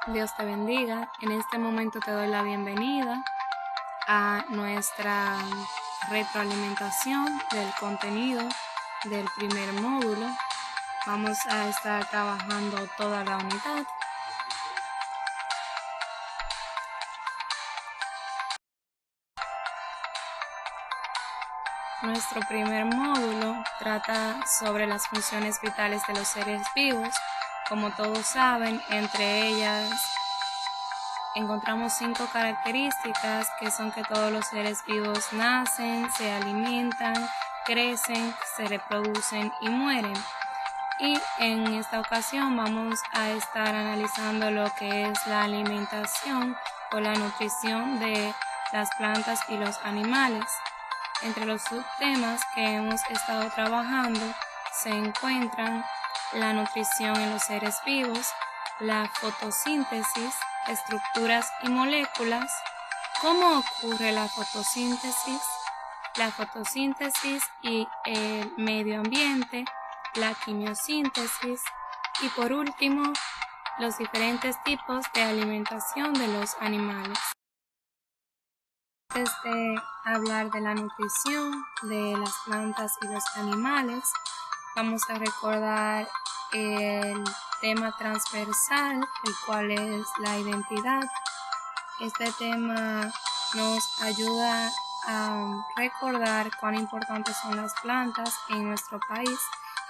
Dios te bendiga. En este momento te doy la bienvenida a nuestra retroalimentación del contenido del primer módulo. Vamos a estar trabajando toda la unidad. Nuestro primer módulo trata sobre las funciones vitales de los seres vivos. Como todos saben, entre ellas encontramos 5 características que son que todos los seres vivos nacen, se alimentan, crecen, se reproducen y mueren. Y en esta ocasión vamos a estar analizando lo que es la alimentación o la nutrición de las plantas y los animales. Entre los subtemas que hemos estado trabajando se encuentran la nutrición en los seres vivos, la fotosíntesis, estructuras y moléculas, cómo ocurre la fotosíntesis y el medio ambiente, la quimiosíntesis y por último los diferentes tipos de alimentación de los animales. Antes de hablar de la nutrición de las plantas y los animales, vamos a recordar el tema transversal, el cual es la identidad. Este tema nos ayuda a recordar cuán importantes son las plantas en nuestro país.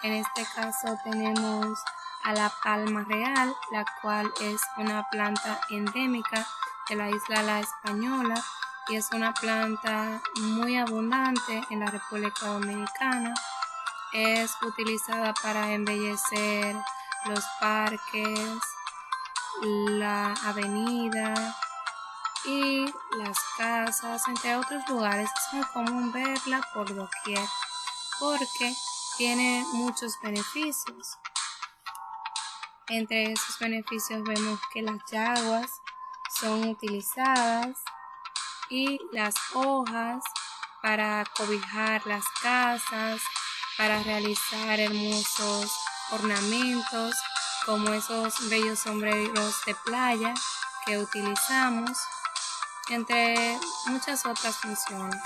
En este caso tenemos a la palma real, la cual es una planta endémica de la isla La Española y es una planta muy abundante en la República Dominicana. Es utilizada para embellecer los parques, la avenida y las casas, entre otros lugares. Es muy común verla por doquier porque tiene muchos beneficios. Entre esos beneficios vemos que las yaguas son utilizadas y las hojas para cobijar las casas, para realizar hermosos ornamentos como esos bellos sombreros de playa que utilizamos, entre muchas otras funciones.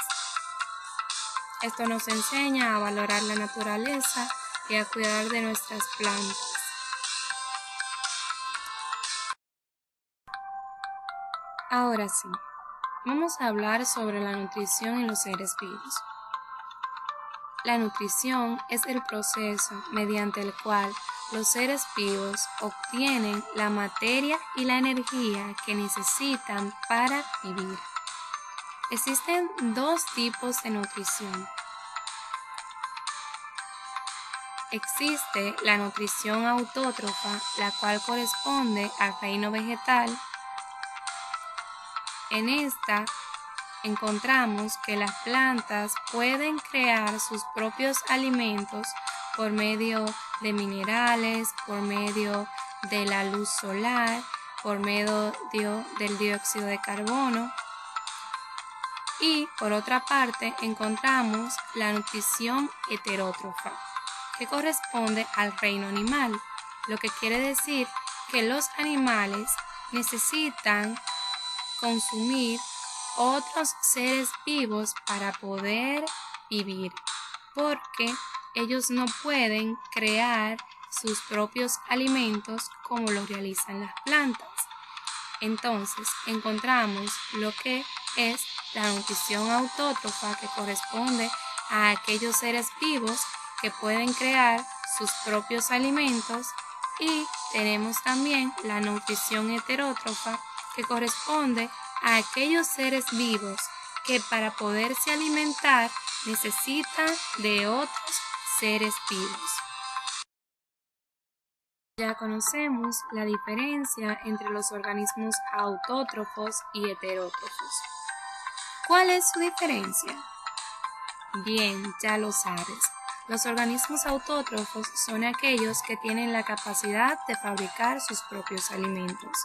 Esto nos enseña a valorar la naturaleza y a cuidar de nuestras plantas. Ahora sí, vamos a hablar sobre la nutrición en los seres vivos. La nutrición es el proceso mediante el cual los seres vivos obtienen la materia y la energía que necesitan para vivir. Existen 2 tipos de nutrición. Existe la nutrición autótrofa, la cual corresponde al reino vegetal. En esta encontramos que las plantas pueden crear sus propios alimentos por medio de minerales, por medio de la luz solar, por medio del dióxido de carbono. Y por otra parte encontramos la nutrición heterótrofa, que corresponde al reino animal, lo que quiere decir que los animales necesitan consumir otros seres vivos para poder vivir, porque ellos no pueden crear sus propios alimentos como lo realizan las plantas. Entonces encontramos lo que es la nutrición autótrofa, que corresponde a aquellos seres vivos que pueden crear sus propios alimentos, y tenemos también la nutrición heterótrofa, que corresponde a aquellos seres vivos que para poderse alimentar necesitan de otros seres vivos. Ya conocemos la diferencia entre los organismos autótrofos y heterótrofos. ¿Cuál es su diferencia? Bien, ya lo sabes. Los organismos autótrofos son aquellos que tienen la capacidad de fabricar sus propios alimentos,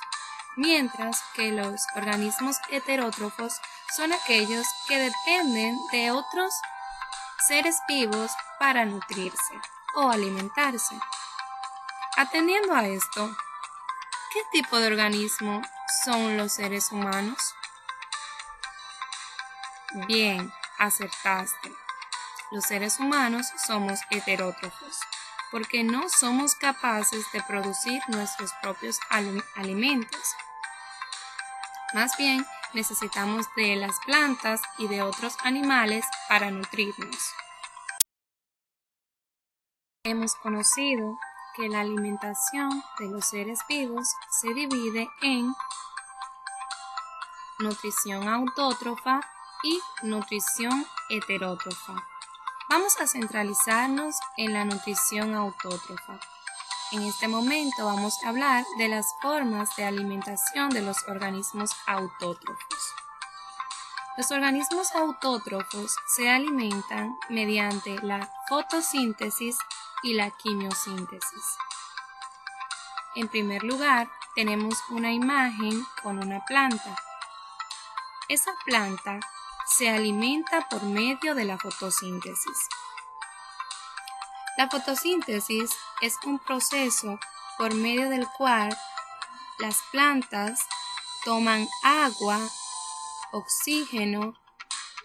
mientras que los organismos heterótrofos son aquellos que dependen de otros seres vivos para nutrirse o alimentarse. Atendiendo a esto, ¿Qué tipo de organismo son los seres humanos? Bien, acertaste. Los seres humanos somos heterótrofos, porque no somos capaces de producir nuestros propios alimentos. Más bien, necesitamos de las plantas y de otros animales para nutrirnos. Hemos conocido que la alimentación de los seres vivos se divide en nutrición autótrofa y nutrición heterótrofa. Vamos a centralizarnos en la nutrición autótrofa. En este momento vamos a hablar de las formas de alimentación de los organismos autótrofos. Los organismos autótrofos se alimentan mediante la fotosíntesis y la quimiosíntesis. En primer lugar, tenemos una imagen con una planta. Esa planta se alimenta por medio de la fotosíntesis. La fotosíntesis es un proceso por medio del cual las plantas toman agua, oxígeno,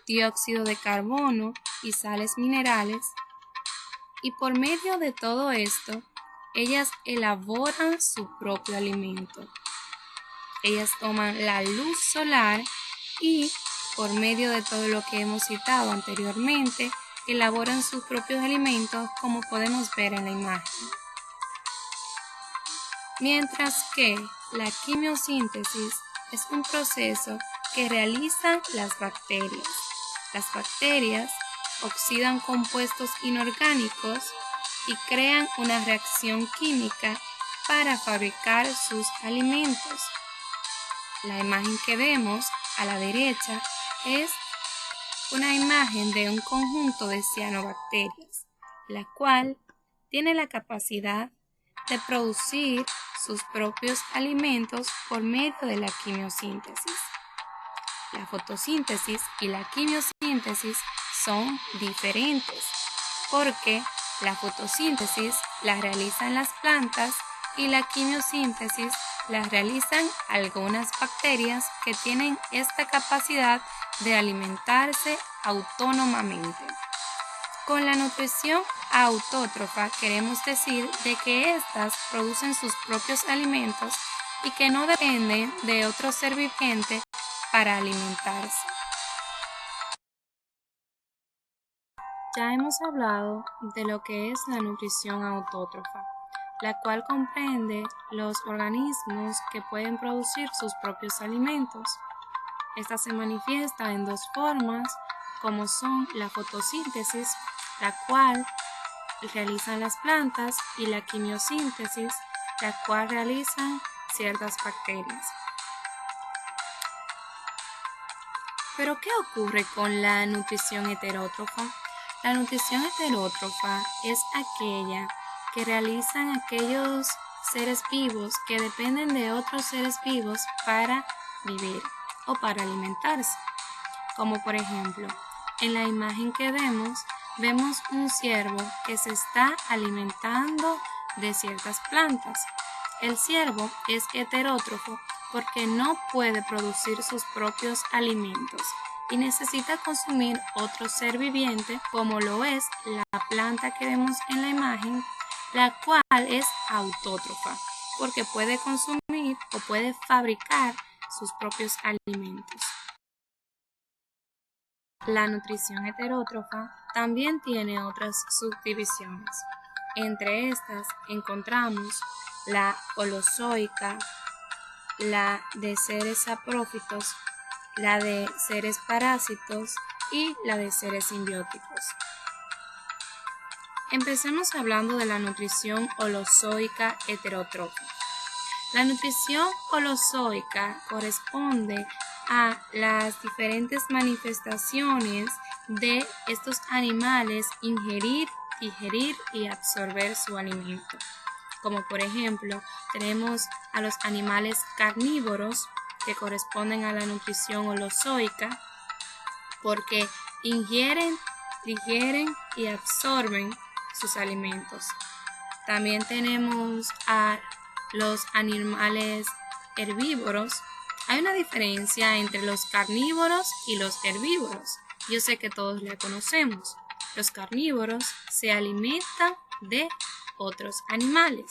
dióxido de carbono y sales minerales, y por medio de todo esto, ellas elaboran su propio alimento. Ellas toman la luz solar y, por medio de todo lo que hemos citado anteriormente, elaboran sus propios alimentos, como podemos ver en la imagen. Mientras que la quimiosíntesis es un proceso que realizan las bacterias. Las bacterias oxidan compuestos inorgánicos y crean una reacción química para fabricar sus alimentos. La imagen que vemos a la derecha es una imagen de un conjunto de cianobacterias, la cual tiene la capacidad de producir sus propios alimentos por medio de la quimiosíntesis. La fotosíntesis y la quimiosíntesis son diferentes porque la fotosíntesis la realizan las plantas y la quimiosíntesis la realizan algunas bacterias que tienen esta capacidad de alimentarse autónomamente. Con la nutrición autótrofa queremos decir de que éstas producen sus propios alimentos y que no dependen de otro ser viviente para alimentarse. Ya hemos hablado de lo que es la nutrición autótrofa, la cual comprende los organismos que pueden producir sus propios alimentos. Esta se manifiesta en dos formas, como son la fotosíntesis, la cual realizan las plantas, y la quimiosíntesis, la cual realizan ciertas bacterias. ¿Pero qué ocurre con la nutrición heterótrofa? La nutrición heterótrofa es aquella que realizan aquellos seres vivos que dependen de otros seres vivos para vivir o para alimentarse. Como por ejemplo, en la imagen que vemos un ciervo que se está alimentando de ciertas plantas. El ciervo es heterótrofo porque no puede producir sus propios alimentos y necesita consumir otro ser viviente, como lo es la planta que vemos en la imagen, la cual es autótrofa porque puede consumir o puede fabricar sus propios alimentos. La nutrición heterótrofa también tiene otras subdivisiones. Entre estas encontramos la holozoica, la de seres saprófitos, la de seres parásitos y la de seres simbióticos. Empecemos hablando de la nutrición holozoica heterótrofa. La nutrición holozoica corresponde a las diferentes manifestaciones de estos animales ingerir, digerir y absorber su alimento. Como por ejemplo, tenemos a los animales carnívoros que corresponden a la nutrición holozoica porque ingieren, digieren y absorben sus alimentos. También tenemos a los animales herbívoros. Hay una diferencia entre los carnívoros y los herbívoros. Yo sé que todos la conocemos. Los carnívoros se alimentan de otros animales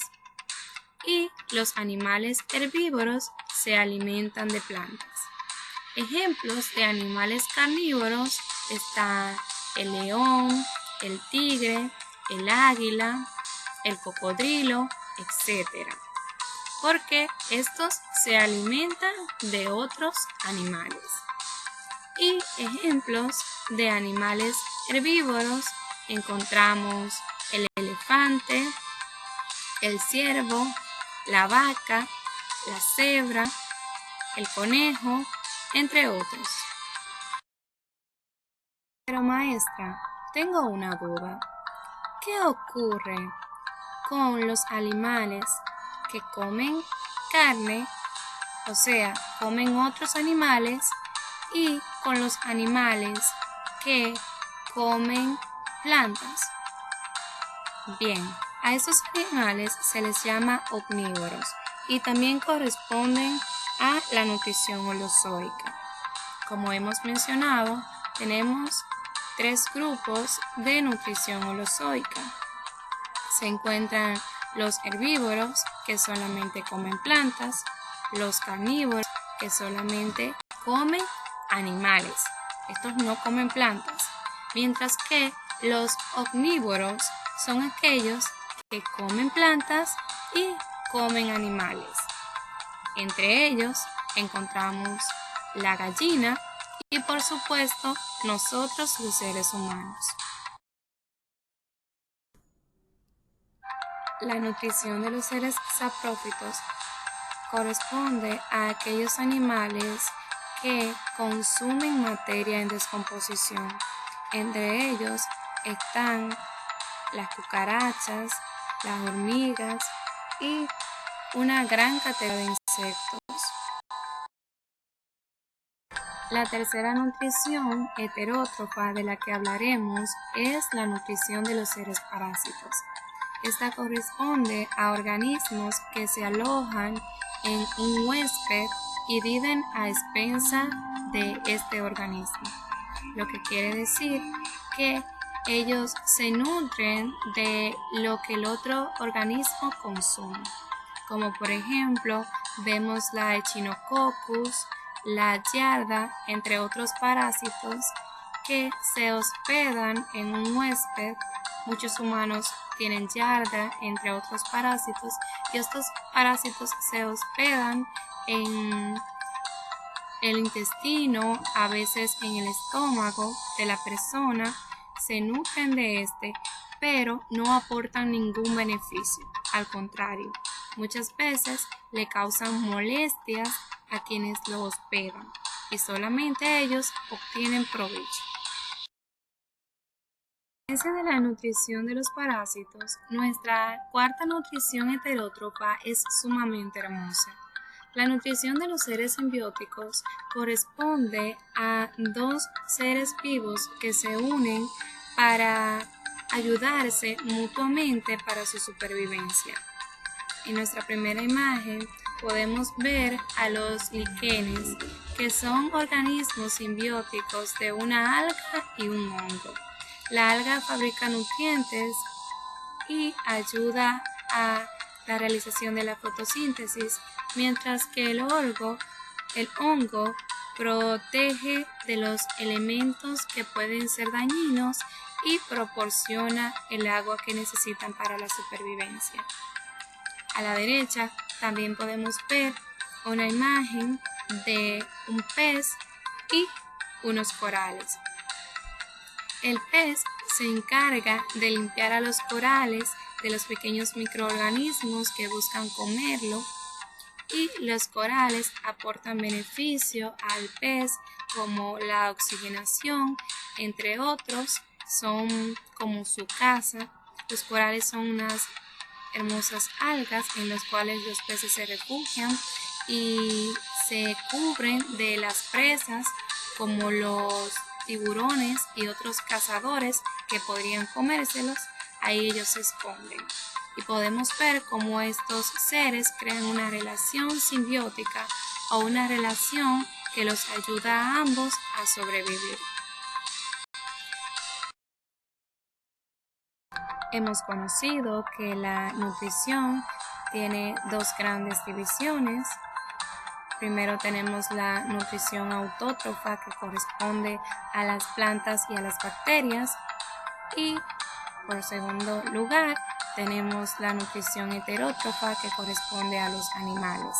y los animales herbívoros se alimentan de plantas. Ejemplos de animales carnívoros están el león, el tigre, el águila, el cocodrilo, etc. Porque estos se alimentan de otros animales. Y ejemplos de animales herbívoros encontramos el elefante, el ciervo, la vaca, la cebra, el conejo, entre otros. Pero maestra, tengo una duda. ¿Qué ocurre con los animales que comen carne, o sea, comen otros animales, y con los animales que comen plantas? Bien, a esos animales se les llama omnívoros y también corresponden a la nutrición holozoica. Como hemos mencionado, tenemos 3 grupos de nutrición holozoica. Se encuentran los herbívoros, que solamente comen plantas, los carnívoros, que solamente comen animales. Estos no comen plantas, mientras que los omnívoros son aquellos que comen plantas y comen animales. Entre ellos encontramos la gallina y, por supuesto, nosotros los seres humanos. La nutrición de los seres saprófitos corresponde a aquellos animales que consumen materia en descomposición. Entre ellos están las cucarachas, las hormigas y una gran cantidad de insectos. La tercera nutrición heterótrofa de la que hablaremos es la nutrición de los seres parásitos. Esta corresponde a organismos que se alojan en un huésped y viven a expensa de este organismo, lo que quiere decir que ellos se nutren de lo que el otro organismo consume, como por ejemplo vemos la Echinococcus, la Giardia, entre otros parásitos que se hospedan en un huésped. Muchos humanos tienen Giardia, entre otros parásitos, y estos parásitos se hospedan en el intestino, a veces en el estómago de la persona, se nutren de este, pero no aportan ningún beneficio. Al contrario, muchas veces le causan molestias a quienes lo hospedan y solamente ellos obtienen provecho. A diferencia de la nutrición de los parásitos, nuestra cuarta nutrición heterótrofa es sumamente hermosa. La nutrición de los seres simbióticos corresponde a 2 seres vivos que se unen para ayudarse mutuamente para su supervivencia. En nuestra primera imagen podemos ver a los líquenes, que son organismos simbióticos de una alga y un hongo. La alga fabrica nutrientes y ayuda a la realización de la fotosíntesis, mientras que el hongo protege de los elementos que pueden ser dañinos y proporciona el agua que necesitan para la supervivencia. A la derecha también podemos ver una imagen de un pez y unos corales. El pez se encarga de limpiar a los corales de los pequeños microorganismos que buscan comerlo, y los corales aportan beneficio al pez como la oxigenación, entre otros, son como su casa. Los corales son unas hermosas algas en las cuales los peces se refugian y se cubren de las presas como los tiburones y otros cazadores que podrían comérselos. Ahí ellos se esconden. y podemos ver cómo estos seres crean una relación simbiótica o una relación que los ayuda a ambos a sobrevivir. Hemos conocido que la nutrición tiene dos grandes divisiones. Primero tenemos la nutrición autótrofa, que corresponde a las plantas y a las bacterias, y por segundo lugar tenemos la nutrición heterótrofa, que corresponde a los animales.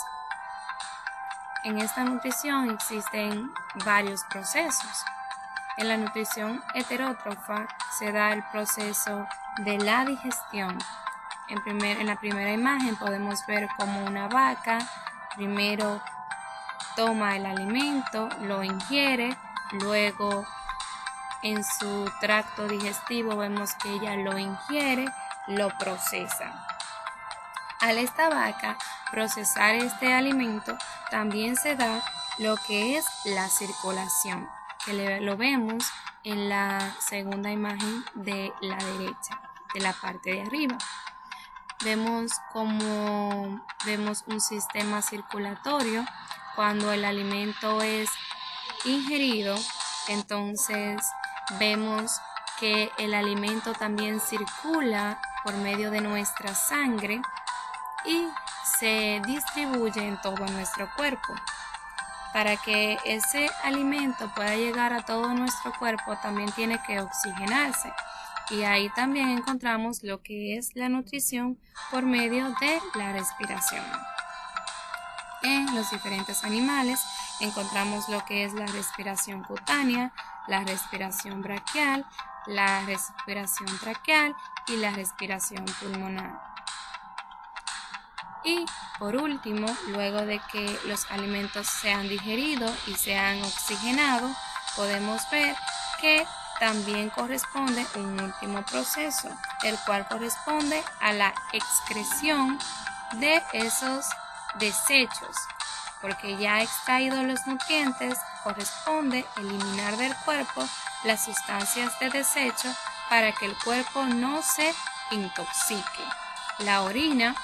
En esta nutrición existen varios procesos. En la nutrición heterótrofa se da el proceso de la digestión. En la primera imagen podemos ver cómo una vaca primero toma el alimento, lo ingiere, luego en su tracto digestivo vemos que ella lo ingiere, lo procesa. Al esta vaca procesar este alimento, también se da lo que es la circulación, que lo vemos en la segunda imagen de la derecha, de la parte de arriba. Vemos un sistema circulatorio. Cuando el alimento es ingerido, entonces vemos que el alimento también circula por medio de nuestra sangre y se distribuye en todo nuestro cuerpo. Para que ese alimento pueda llegar a todo nuestro cuerpo, también tiene que oxigenarse. Y ahí también encontramos lo que es la nutrición por medio de la respiración. En los diferentes animales encontramos lo que es la respiración cutánea, la respiración braquial, la respiración traqueal y la respiración pulmonar. Y por último, luego de que los alimentos sean digeridos y sean oxigenados, podemos ver que también corresponde un último proceso, el cual corresponde a la excreción de esos desechos, porque ya extraídos los nutrientes, corresponde eliminar del cuerpo las sustancias de desecho para que el cuerpo no se intoxique. La orina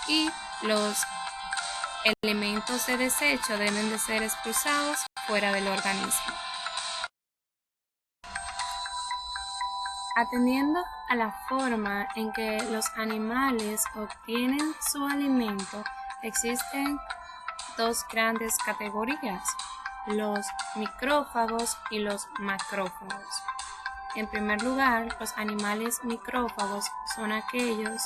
y los elementos de desecho deben de ser expulsados fuera del organismo. Atendiendo a la forma en que los animales obtienen su alimento, existen dos grandes categorías, los micrófagos y los macrófagos. En primer lugar, los animales micrófagos son aquellos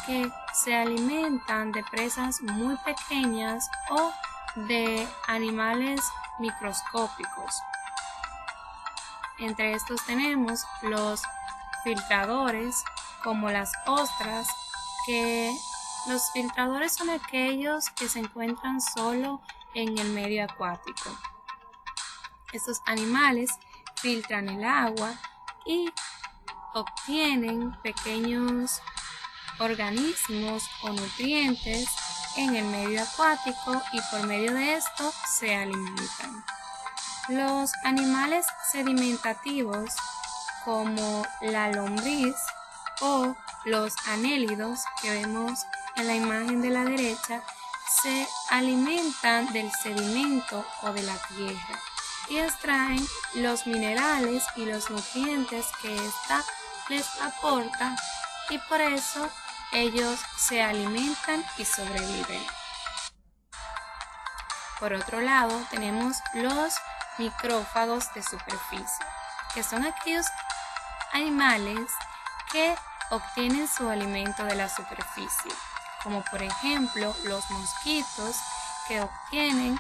que se alimentan de presas muy pequeñas o de animales microscópicos. Entre estos tenemos los filtradores, como las ostras, que los filtradores son aquellos que se encuentran solo en el medio acuático. Estos animales filtran el agua y obtienen pequeños organismos o nutrientes en el medio acuático y por medio de esto se alimentan. Los animales sedimentativos como la lombriz o los anélidos que vemos en la imagen de la derecha se alimentan del sedimento o de la tierra y extraen los minerales y los nutrientes que ésta les aporta y por eso ellos se alimentan y sobreviven. Por otro lado, tenemos los micrófagos de superficie, que son aquellos animales que obtienen su alimento de la superficie, como por ejemplo los mosquitos, que obtienen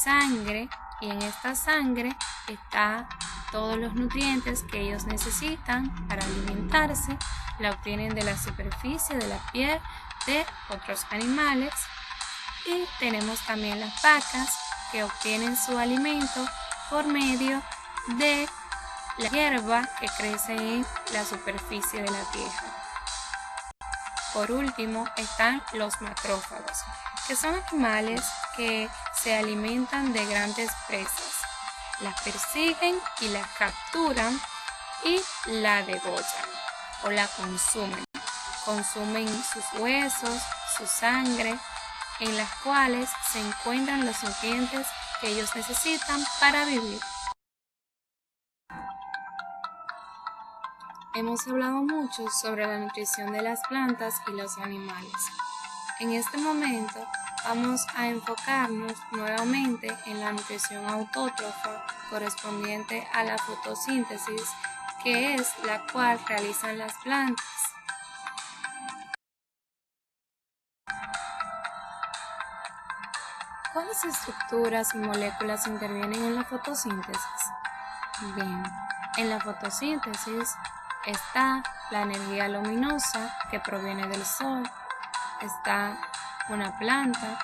sangre y en esta sangre están todos los nutrientes que ellos necesitan para alimentarse. La obtienen de la superficie, de la piel de otros animales. Y tenemos también las vacas, que obtienen su alimento por medio de la hierba que crece en la superficie de la tierra. Por último están los macrófagos, que son animales que se alimentan de grandes presas, las persiguen y las capturan y la degollan o la consumen. consumen sus huesos, su sangre, en las cuales se encuentran los nutrientes que ellos necesitan para vivir. Hemos hablado mucho sobre la nutrición de las plantas y los animales. En este momento vamos a enfocarnos nuevamente en la nutrición autótrofa correspondiente a la fotosíntesis, que es la cual realizan las plantas. ¿Cuáles estructuras y moléculas intervienen en la fotosíntesis? Bien, en la fotosíntesis está la energía luminosa que proviene del sol, está una planta,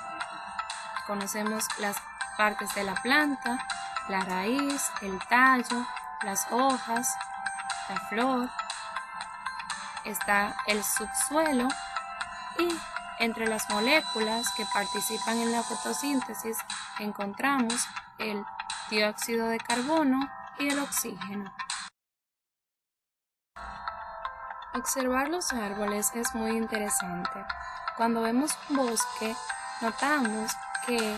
conocemos las partes de la planta, la raíz, el tallo, las hojas, la flor, está el subsuelo y entre las moléculas que participan en la fotosíntesis encontramos el dióxido de carbono y el oxígeno. Observar los árboles es muy interesante. Cuando vemos un bosque, notamos que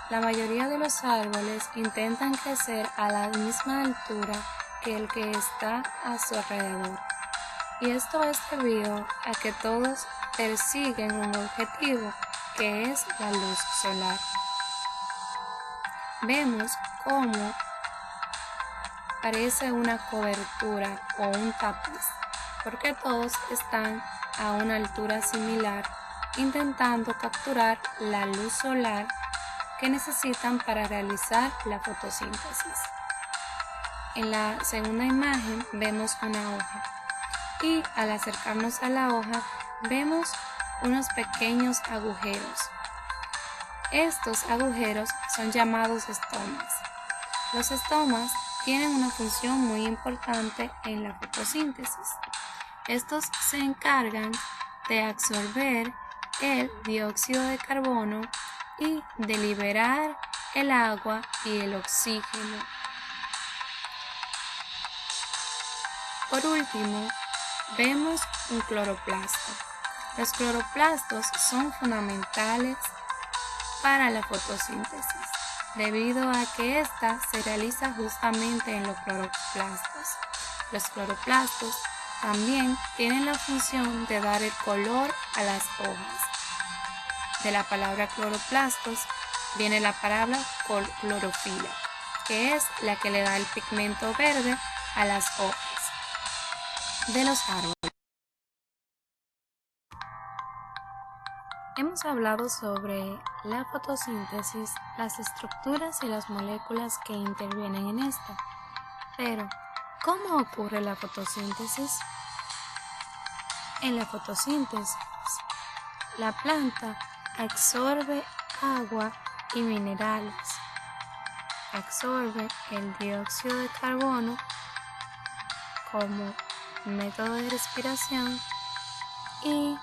la mayoría de los árboles intentan crecer a la misma altura que el que está a su alrededor. Y esto es debido a que todos persiguen un objetivo, que es la luz solar. Vemos cómo parece una cobertura o un tapiz, porque todos están a una altura similar, intentando capturar la luz solar que necesitan para realizar la fotosíntesis. En la segunda imagen vemos una hoja y al acercarnos a la hoja vemos unos pequeños agujeros. Estos agujeros son llamados estomas. Los estomas tienen una función muy importante en la fotosíntesis. Estos se encargan de absorber el dióxido de carbono y de liberar el agua y el oxígeno. Por último, vemos un cloroplasto. Los cloroplastos son fundamentales para la fotosíntesis, debido a que ésta se realiza justamente en los cloroplastos. Los cloroplastos también tienen la función de dar el color a las hojas. De la palabra cloroplastos viene la palabra clorofila, que es la que le da el pigmento verde a las hojas de los árboles. Hemos hablado sobre la fotosíntesis, las estructuras y las moléculas que intervienen en esta. Pero, ¿cómo ocurre la fotosíntesis? En la fotosíntesis, la planta absorbe agua y minerales, absorbe el dióxido de carbono como método de respiración y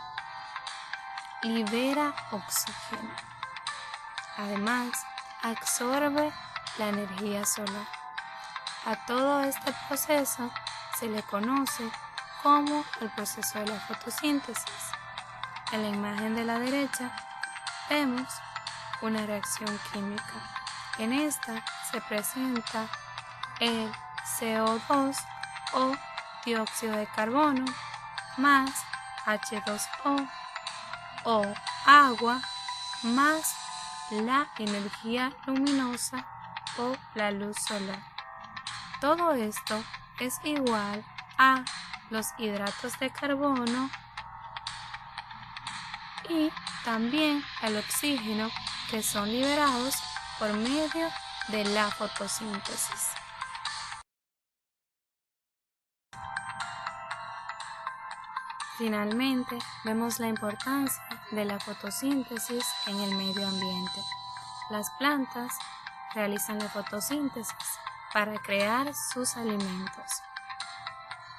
libera oxígeno. Además, absorbe la energía solar. A todo este proceso se le conoce como el proceso de la fotosíntesis. En la imagen de la derecha vemos una reacción química. En esta se presenta el CO2 o dióxido de carbono más H2O o agua más la energía luminosa o la luz solar. Todo esto es igual a los hidratos de carbono y también al oxígeno, que son liberados por medio de la fotosíntesis. Finalmente, vemos la importancia de la fotosíntesis en el medio ambiente. Las plantas realizan la fotosíntesis para crear sus alimentos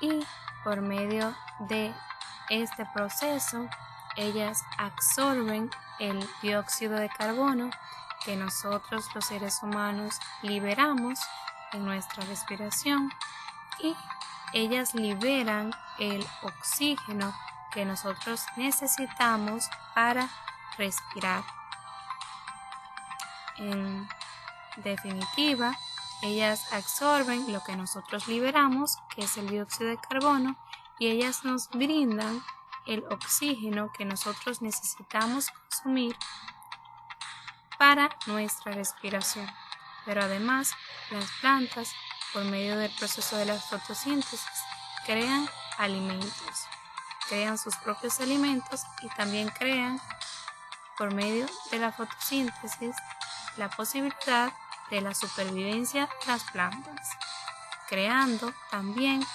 y por medio de este proceso ellas absorben el dióxido de carbono que nosotros los seres humanos liberamos en nuestra respiración y ellas liberan el oxígeno que nosotros necesitamos para respirar. En definitiva, ellas absorben lo que nosotros liberamos, que es el dióxido de carbono, y ellas nos brindan el oxígeno que nosotros necesitamos consumir para nuestra respiración. Pero además, las plantas, por medio del proceso de la fotosíntesis, crean alimentos, crean sus propios alimentos y también crean, por medio de la fotosíntesis, la posibilidad de la supervivencia de las plantas, creando también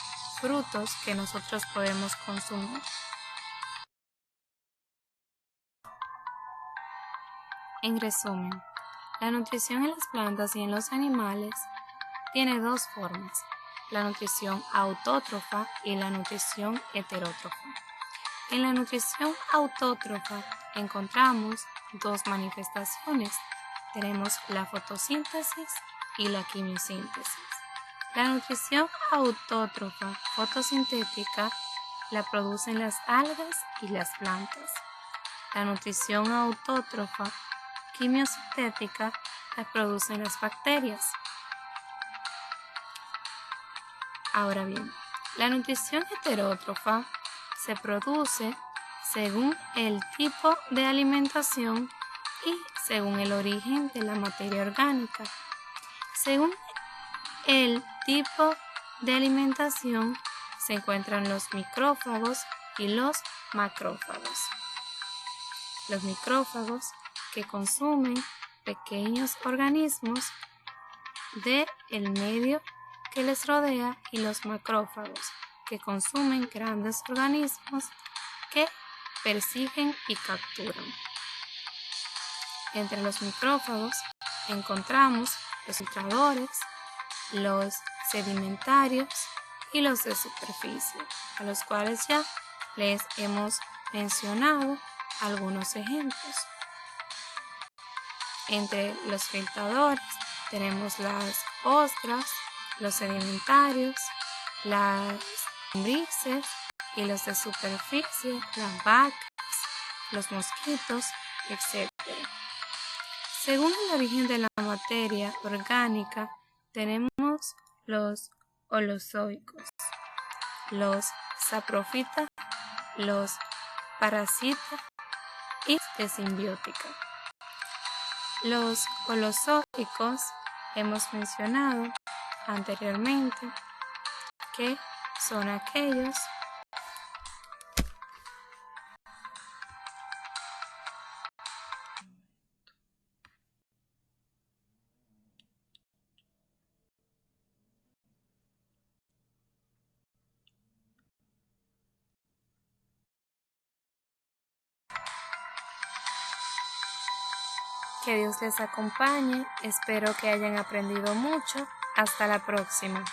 frutos que nosotros podemos consumir. En resumen, la nutrición en las plantas y en los animales tiene dos formas: la nutrición autótrofa y la nutrición heterótrofa. En la nutrición autótrofa encontramos dos manifestaciones. Tenemos la fotosíntesis y la quimiosíntesis. La nutrición autótrofa fotosintética la producen las algas y las plantas. La nutrición autótrofa quimiosintética la producen las bacterias. Ahora bien, la nutrición heterótrofa se produce según el tipo de alimentación y según el origen de la materia orgánica. Según el tipo de alimentación se encuentran los micrófagos y los macrófagos. Los micrófagos, que consumen pequeños organismos del medio que les rodea, y los macrófagos, que consumen grandes organismos que persiguen y capturan. Entre los micrófagos encontramos los filtradores, los sedimentarios y los de superficie, a los cuales ya les hemos mencionado algunos ejemplos. Entre los filtradores tenemos las ostras, los sedimentarios, las lombrices, y los de superficie, las vacas, los mosquitos, etc. Según el origen de la materia orgánica, tenemos los holozoicos, los saprófitas, los parasitas y de simbiótica. Los holozoicos hemos mencionado anteriormente que son aquellos que Dios les acompañe. Espero que hayan aprendido mucho. Hasta la próxima.